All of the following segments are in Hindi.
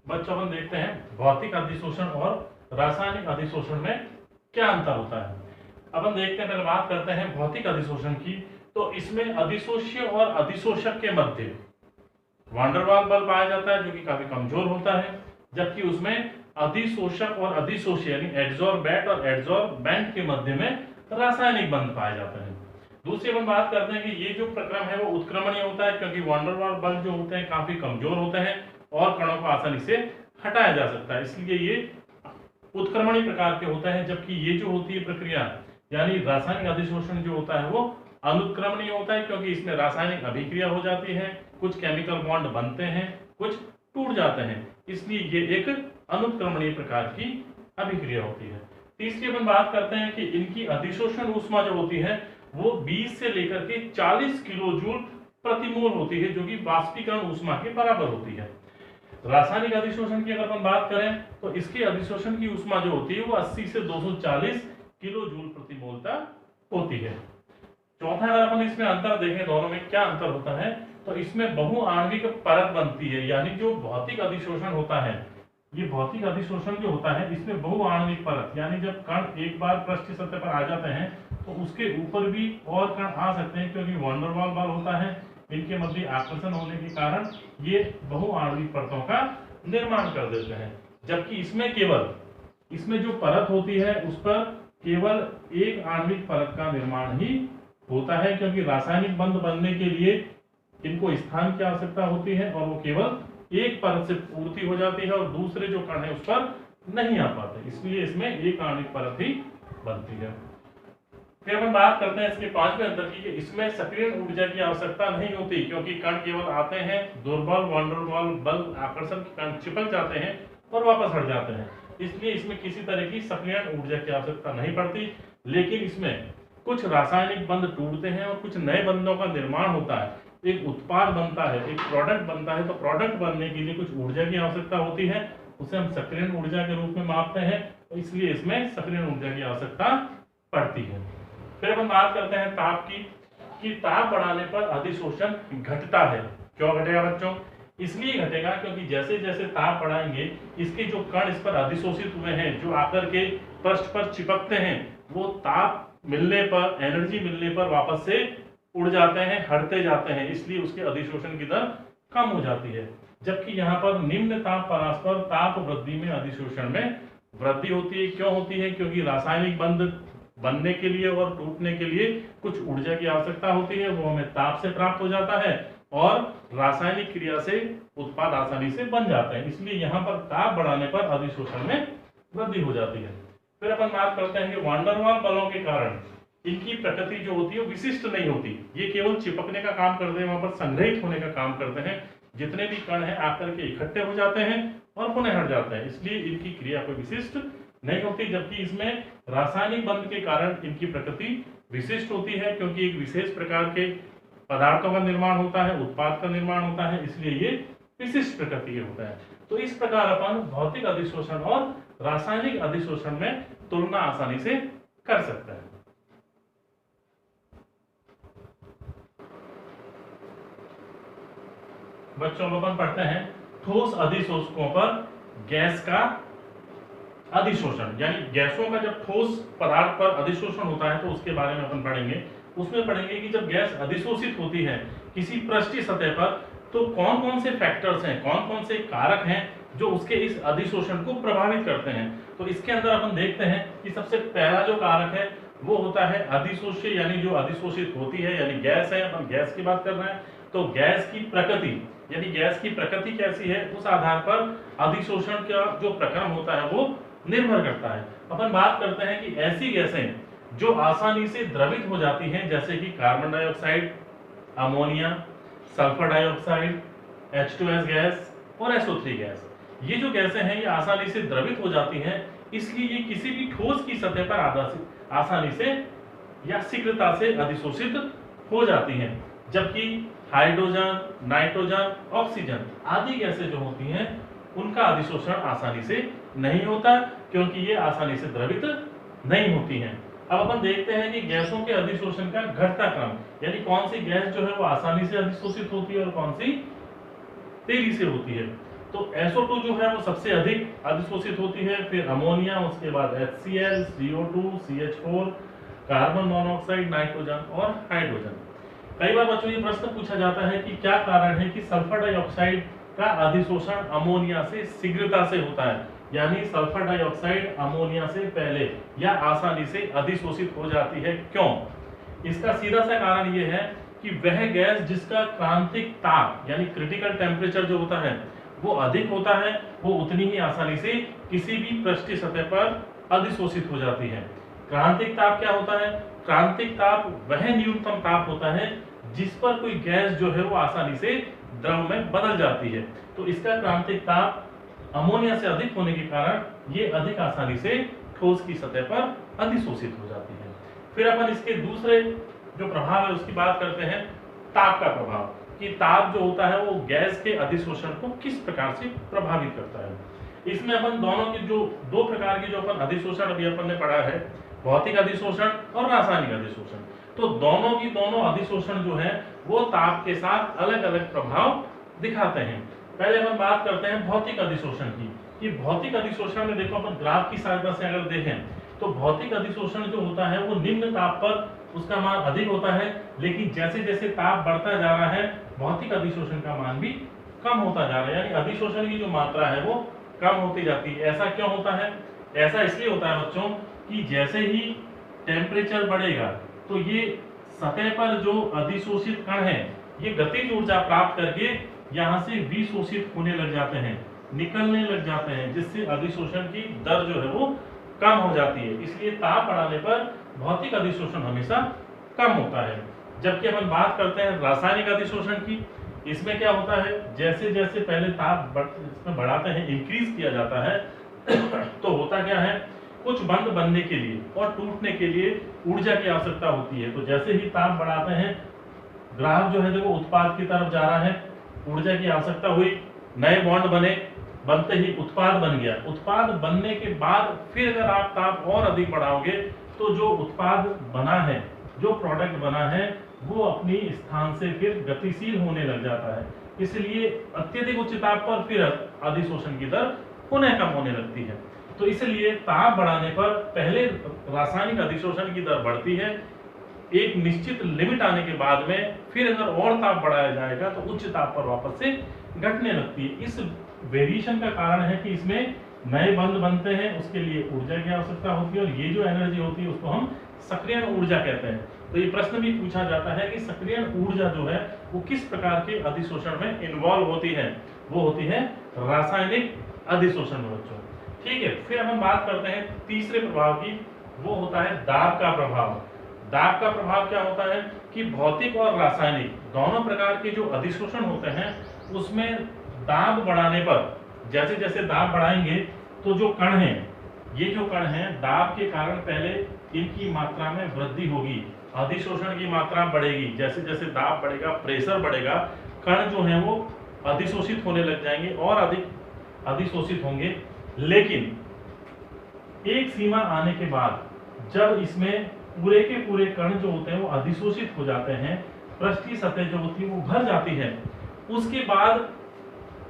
बच्चों अपन देखते हैं भौतिक अधिशोषण और रासायनिक अधिशोषण में क्या अंतर होता है। अपन देखते हैं, पहले बात करते हैं भौतिक अधिशोषण की। तो इसमें अधिशोष्य और अधिशोषक के मध्य वान डेर वाल्स बल पाया जाता है जो कि काफी कमजोर होता है, जबकि उसमें अधिशोषक और अधिशोष्य यानी एड्सॉर्बेट और एड्सॉर्बेंट के मध्य में रासायनिक बंध पाए जाते हैं। दूसरी अपन बात करते हैं कि ये जो प्रक्रम है वो उत्क्रमणीय होता है, क्योंकि वान डेर वाल्स बल जो होते हैं काफी कमजोर होते हैं और कणों को आसानी से हटाया जा सकता है, इसलिए ये उत्क्रमणीय प्रकार के होते हैं। जबकि ये जो होती है प्रक्रिया यानी रासायनिक अधिशोषण जो होता है वो अनुत्क्रमणीय होता है, क्योंकि इसमें रासायनिक अभिक्रिया हो जाती है, कुछ केमिकल बॉन्ड बनते हैं, कुछ टूट जाते हैं, इसलिए ये एक अनुत्क्रमणीय प्रकार की अभिक्रिया होती है। तीसरी अपन बात करते हैं कि इनकी अधिशोषण ऊष्मा जो होती है वो 20 से लेकर के 40 किलो जूल प्रति मोल होती है, जो कि वाष्पीकरण ऊष्मा के बराबर होती है। रासायनिक अधिशोषण की अगर अपन बात करें तो इसके अधिशोषण की ऊष्मा जो होती है वो 80 से 240 किलो जूल प्रति मोल तक होती है। चौथा, अगर अपन इसमें अंतर देखें दोनों में क्या अंतर होता है, तो इसमें बहुआण्विक परत बनती है, यानी जो भौतिक अधिशोषण होता है, ये भौतिक अधिशोषण जो होता है इसमें बहुआण्विक परत यानी जब कण एक बार पृष्ठ सतह पर आ जाते हैं तो उसके ऊपर भी और कण आ सकते हैं, क्योंकि वान डेर वाल्स बल होता है, इनके मध्य आकर्षण होने के कारण ये बहुआण्विक परतों का निर्माण कर देते हैं। जबकि इसमें जो परत होती है उस पर केवल एक आणविक परत का निर्माण ही होता है, क्योंकि रासायनिक बंध बनने के लिए इनको स्थान की आवश्यकता होती है और वो केवल एक परत से पूर्ति हो जाती है और दूसरे जो कण है उस पर नहीं आ पाते, इसलिए इसमें एक आणविक परत ही बनती है। फिर हम बात करते हैं इसके पांचवें अंतर की, इसमें सक्रियण ऊर्जा की आवश्यकता नहीं होती, क्योंकि कण केवल आते हैं, दुर्बल वान डेर वाल्स बल आकर्षण के कारण चिपक जाते हैं और वापस हट जाते हैं, इसलिए इसमें किसी तरह की सक्रियण ऊर्जा की आवश्यकता नहीं पड़ती। लेकिन इसमें कुछ रासायनिक बंध टूटते हैं और कुछ नए बंधों का निर्माण होता है, एक उत्पाद बनता है, एक प्रोडक्ट बनता है, तो प्रोडक्ट बनने के लिए कुछ ऊर्जा की आवश्यकता होती है, उसे हम सक्रियण ऊर्जा के रूप में मापते हैं, तो इसलिए इसमें सक्रियण ऊर्जा की आवश्यकता पड़ती है। फिर हम बात करते हैं ताप की, कि ताप बढ़ाने पर अधिशोषण घटता है। क्यों घटेगा बच्चों? इसलिए घटेगा क्योंकि जैसे जैसे ताप बढ़ाएंगे इसके जो कण इस पर अधिशोषित हुए हैं, जो आकर के पृष्ठ पर चिपकते हैं, वो ताप मिलने पर, एनर्जी मिलने पर वापस से उड़ जाते हैं, हटते जाते हैं, इसलिए उसके अधिशोषण की दर कम हो जाती है। जबकि यहाँ पर निम्न ताप परास पर ताप वृद्धि में अधिशोषण में वृद्धि होती है। क्यों होती है? क्योंकि रासायनिक बंध बनने के लिए और टूटने के लिए कुछ ऊर्जा की आवश्यकता होती है, वो हमें ताप से प्राप्त हो जाता है और रासायनिक क्रिया से उत्पाद आसानी से बन जाते हैं, इसलिए यहाँ पर ताप बढ़ाने पर अधिशोषण में वृद्धि हो जाती है। फिर अपन बात करते हैं कि वान डेर वाल्स बलों के कारण इनकी प्रकृति जो होती है वो विशिष्ट नहीं होती, ये केवल चिपकने का काम करते हैं, वहां पर संग्रहित होने का काम करते हैं, जितने भी कण हैं आकर के इकट्ठे हो जाते हैं और पुनः हट जाते हैं, इसलिए इनकी क्रिया कोई विशिष्ट नहीं होती। जबकि इसमें रासायनिक बंध के कारण इनकी प्रकृति विशिष्ट होती है, क्योंकि एक विशेष प्रकार के पदार्थों का निर्माण होता है, उत्पाद का निर्माण होता है, इसलिए ये विशिष्ट प्रकृति के होता है। तो इस प्रकार अपन भौतिक अधिशोषण और रासायनिक अधिशोषण में तुलना आसानी से कर सकते हैं। बच्चों को अपन पढ़ते हैं ठोस अधिशोषकों पर गैस का अधिशोषण, यानी गैसों का जब ठोस पदार्थ पर अधिशोषण होता है तो उसके बारे में अपन पढ़ेंगे। उसमें पढ़ेंगे कि जब गैस अधिशोषित होती है किसी पृष्ठीय सतह पर तो कौन कौन से फैक्टर्स हैं, कौन कौन से कारक हैं जो उसके इस अधिशोषण को प्रभावित करते हैं। तो इसके अंदर अपन देखते हैं कि सबसे पहला जो कारक है वो होता है अधिशोष्य, यानी जो अधिशोषित होती है, यानी गैस है, अपन गैस की बात कर रहे हैं, तो गैस की प्रकृति, यानी गैस की प्रकृति कैसी है उस आधार पर अधिशोषण का जो प्रक्रम होता है वो निर्भर करता है। अपन बात करते हैं कि ऐसी गैसें जो आसानी से द्रवित हो जाती हैं, जैसे कि carbon dioxide, ammonia, sulphur dioxide, H2S gas और SO3 गैस, ये जो गैसें हैं ये आसानी से द्रवित हो जाती हैं, इसलिए ये किसी भी ठोस की सतह पर आसानी से या शीघ्रता से अधिशोषित हो जाती हैं। जबकि हाइड्रोजन, नाइट्रोजन, ऑक्सीजन आदि गैसें जो होती हैं उनका अधिशोषण आसानी से नहीं होता, क्योंकि ये आसानी से द्रवित नहीं होती हैं। अब अपन देखते हैं कि गैसों के अधिशोषण का घटता क्रम, यानी कौन सी गैस जो है वो आसानी से अधिशोषित होती है और कौन सी तेजी से होती है। तो SO2 जो है वो सबसे अधिक अधिशोषित होती है, फिर अमोनिया, उसके बाद HCl, CO2, CH4, carbon monoxide, nitrogen और हाइड्रोजन। कई बार बच्चों ये प्रश्न पूछा जाता है कि क्या कारण है कि सल्फर डाइऑक्साइड का अधिशोषण अमोनिया से शीघ्रता से होता है, यानी सल्फर डाइऑक्साइड अमोनिया से पहले या आसानी से अधिशोषित हो जाती है, क्यों? इसका सीधा सा कारण ये है कि वह गैस जिसका क्रांतिक ताप यानी क्रिटिकल टेम्परेचर जो होता है वो अधिक होता है, वो उतनी ही आसानी से किसी भी पृष्ठीय सतह पर अधिशोषित हो जाती है। क्रांतिक ताप क्या होता है? क्रांतिक ताप वह न्यूनतम ताप होता है जिस पर कोई गैस जो है वो आसानी से द्रव में बदल जाती है। तो इसका क्रांतिक ताप अमोनिया से अधिक होने के कारण ये अधिक आसानी से ठोस की सतह पर अधिशोषित हो जाती है। फिर अपन इसके दूसरे जो प्रभाव है उसकी बात करते हैं, ताप का प्रभाव, कि ताप जो होता है वो गैस के अधिशोषण को किस प्रकार से प्रभावित करता है। इसमें अपन दोनों की जो दो प्रकार की जो अपन अधिशोषण अभी अपन ने पढ़ा है, भौतिक अधिशोषण और रासायनिक अधिशोषण, तो दोनों की दोनों अधिशोषण जो है वो ताप के साथ अलग अलग प्रभाव दिखाते हैं। पहले अपन बात करते हैं भौतिक अधिशोषण की, कि भौतिक अधिशोषण में देखो अपन ग्राफ की सहायता से अगर देखें तो भौतिक अधिशोषण जो होता है वो निम्न ताप पर उसका मान अधिक होता है, लेकिन जैसे जैसे ताप बढ़ता जा रहा है भौतिक अधिशोषण का मान भी कम होता जा रहा है, यानी अधिशोषण की जो मात्रा है वो कम होती जाती है। ऐसा क्यों होता है? ऐसा इसलिए होता है बच्चों कि जैसे ही टेम्परेचर बढ़ेगा तो ये सतह पर जो अधिशोषित कण है ये गतिज ऊर्जा प्राप्त करके यहाँ से विशोषित होने लग जाते हैं, निकलने लग जाते हैं, जिससे अधिशोषण की दर जो है वो कम हो जाती है। इसलिए ताप बढ़ाने पर भौतिक अधिशोषण हमेशा कम होता है। जबकि अपन बात करते हैं रासायनिक अधिशोषण की, इसमें क्या होता है, जैसे जैसे पहले ताप इसमें बढ़ाते हैं, इंक्रीज किया जाता है तो होता क्या है, कुछ बंध बनने के लिए और टूटने के लिए ऊर्जा की आवश्यकता होती है। तो जैसे ही ताप बढ़ाते हैं ग्राफ जो है देखो उत्पाद की तरफ जा रहा है, ऊर्जा की आवश्यकता हुई, नए बॉन्ड बने, बनते ही उत्पाद बन गया। उत्पाद बनने के बाद फिर अगर आप ताप और अधिक बढ़ाओगे तो जो उत्पाद बना है, जो प्रोडक्ट बना है वो अपनी स्थान से फिर गतिशील होने लग जाता है। इसलिए अत्यधिक उच्च ताप पर फिर अधिशोषण की दर पुनः कम होने लगती है। तो इसलिए ताप बढ़ाने पर पहले रासायनिक अधिशोषण की दर बढ़ती है, एक निश्चित लिमिट आने के बाद में फिर अगर और ताप बढ़ाया जाएगा तो उच्च ताप पर वापस से घटने लगती है। इस वेरिएशन का कारण है कि इसमें नए बंध बनते हैं, उसके लिए ऊर्जा की आवश्यकता होती है और ये जो एनर्जी होती है उसको हम सक्रियण ऊर्जा कहते हैं। तो ये प्रश्न भी पूछा जाता है कि सक्रियण ऊर्जा जो है वो किस प्रकार के अधिशोषण में इन्वॉल्व होती है, वो होती है रासायनिक अधिशोषण में बच्चों। ठीक है, फिर हम बात करते हैं तीसरे प्रभाव की, वो होता है दाब का प्रभाव। दाब का प्रभाव क्या होता है कि भौतिक और रासायनिक दोनों प्रकार के जो अधिशोषण होते हैं उसमें दाब बढ़ाने पर, जैसे जैसे दाब बढ़ाएंगे तो जो कण हैं, ये जो कण हैं दाब के कारण पहले इनकी मात्रा में वृद्धि होगी, अधिशोषण की मात्रा बढ़ेगी। जैसे जैसे दाब बढ़ेगा, प्रेशर बढ़ेगा, कण जो हैं वो अधिशोषित होने लग जाएंगे और अधिक अधिशोषित होंगे। लेकिन एक सीमा आने के बाद जब इसमें पूरे के पूरे कण जो होते हैं वो अधिशोषित हो जाते हैं, पृष्ठीय सतह जो होती है वो भर जाती है, उसके बाद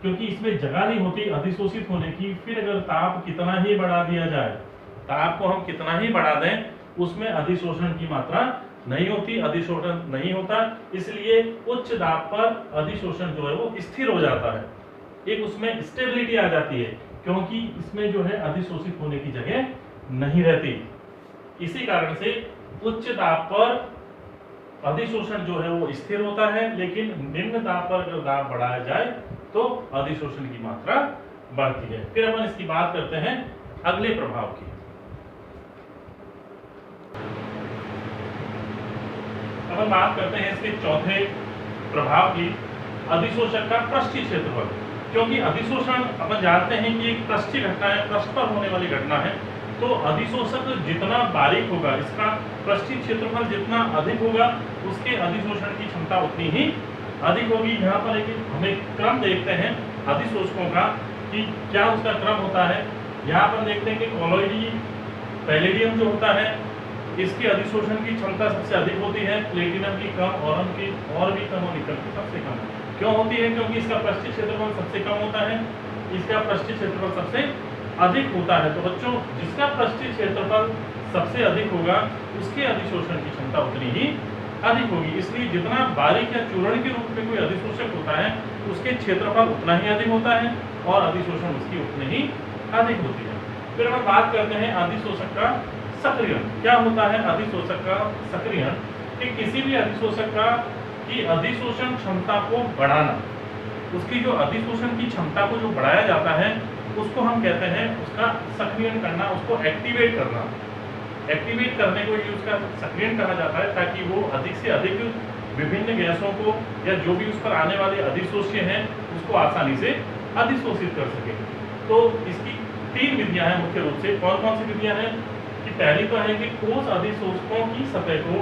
क्योंकि इसमें जगह नहीं होती अधिशोषित होने की, फिर अगर ताप कितना ही बढ़ा दिया जाए, ताप को हम कितना ही बढ़ा दें, उसमें अधिशोषण की मात्रा नहीं होती, अधिशोषण नहीं होता। इसलिए उच्च दाब पर अधिशोषण जो है वो स्थिर हो जाता है, एक उसमें स्टेबिलिटी आ जाती है, क्योंकि इसमें जो है अधिशोषित होने की जगह नहीं रहती। इसी कारण से उच्च दाब पर अधिशोषण जो है वो स्थिर होता है, लेकिन निम्न दाब पर अगर दाब बढ़ाया जाए तो अधिशोषण की मात्रा बढ़ती है। फिर अपन इसकी बात करते हैं अगले प्रभाव की। अपन बात करते हैं इसके चौथे प्रभाव की, अधिशोषक का पृष्ठीय क्षेत्रफल। क्योंकि अधिशोषण अपन जानते हैं कि एक पृष्ठीय घटना है, पृष्ठ पर होने वाली घटना है, तो अधिशोषक जितना बारीक होगा, इसका पृष्ठीय क्षेत्रफल जितना अधिक होगा, उसके अधिशोषण की क्षमता उतनी ही अधिक होगी। यहाँ पर एक हमें क्रम देखते हैं अधिशोषकों का कि क्या उसका क्रम होता है। यहाँ पर देखते हैं कि कोलोइडी पैलेडियम जो होता है इसकी अधिशोषण की क्षमता सबसे अधिक होती है, प्लेटिनम की कम, औरम की और भी कम और निकल की सबसे कम। क्यों होती है? क्योंकि इसका पृष्ठीय क्षेत्रफल सबसे कम होता है इसका पृष्ठीय क्षेत्रफल सबसे अधिक होता है। तो बच्चों जिसका पृष्ठीय क्षेत्रफल सबसे अधिक होगा उसके अधिशोषण की क्षमता उतनी ही अधिक होगी। इसलिए जितना बारीक या चूर्ण के रूप में कोई अधिशोषक होता है उसके क्षेत्रफल उतना ही अधिक होता है और अधिशोषण उसकी उतनी ही अधिक होती है। फिर हम बात करते हैं अधिशोषक का सक्रियण। क्या होता है अधिशोषक का सक्रियण? कि किसी भी अधिशोषक का की अधिशोषण क्षमता को बढ़ाना, उसकी जो अधिशोषण की क्षमता को जो बढ़ाया जाता है उसको हम कहते हैं उसका सक्रियण करना, उसको एक्टिवेट करना। एक्टिवेट करने को ही उसका सक्रियण कहा जाता है, ताकि वो अधिक से अधिक विभिन्न गैसों को या जो भी उस पर आने वाले अधिशोष्य हैं उसको आसानी से अधिशोषित कर सके। तो इसकी 3 विधियां हैं मुख्य रूप से। कौन कौन सी विधियां हैं? कि पहली तो है कि ठोस अधिशोषकों की सतह को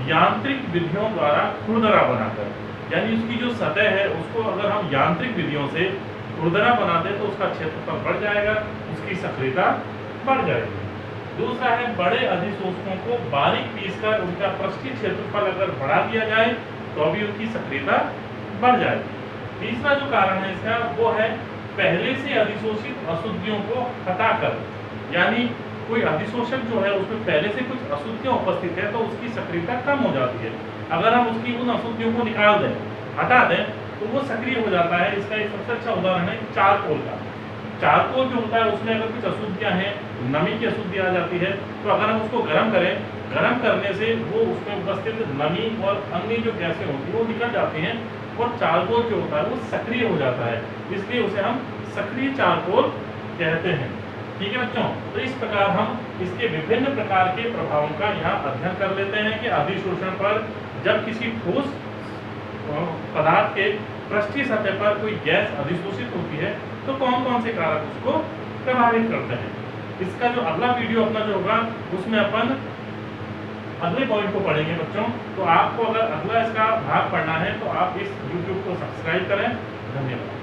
यांत्रिक विधियों द्वारा खुरदरा बनाकर, यानी उसकी जो सतह है उसको अगर हम यांत्रिक विधियों से खुरदरा बना दें तो उसका क्षेत्रफल बढ़ जाएगा, उसकी सक्रियता बढ़ जाएगी। दूसरा है बड़े अधिशोषकों को बारीक पीसकर उनका पृष्ठीय क्षेत्रफल अगर बढ़ा दिया जाए तो भी उनकी सक्रियता बढ़ जाएगी। तीसरा जो कारण है इसका वो है पहले से अधिशोषित अशुद्धियों को हटाकर, यानी कोई अधिशोषक जो है उसमें पहले से कुछ अशुद्धियां उपस्थित है तो उसकी सक्रियता कम हो जाती है। अगर हम उसकी उन अशुद्धियों को निकाल दें, हटा दें, तो वो सक्रिय हो जाता है। इसका एक सबसे अच्छा उदाहरण है चारकोल का। चारकोल जो होता है उसमें अगर कुछ अशुद्धियां हैं, नमी की अशुद्धि आ जाती है, तो अगर हम उसको गर्म करें, गर्म करने से वो उसमें उपस्थित नमी और अन्य जो गैसें होती हैं वो निकल जाती हैं और चारकोल जो होता है वो सक्रिय हो जाता है। इसलिए उसे हम सक्रिय चारकोल कहते हैं। ठीक है बच्चों, तो इस प्रकार हम इसके विभिन्न प्रकार के प्रभावों का यहाँ अध्ययन कर लेते हैं कि अधिशोषण पर जब किसी ठोस पदार्थ के पृष्ठीय सतह पर कोई गैस अधिशोषित होती है तो कौन कौन से कारक उसको प्रभावित करते हैं। इसका जो अगला वीडियो अपना जो होगा उसमें अपन अगले पॉइंट को पढ़ेंगे बच्चों। तो आपको अगर अगला इसका भाग पढ़ना है तो आप इस YouTube को सब्सक्राइब करें। धन्यवाद।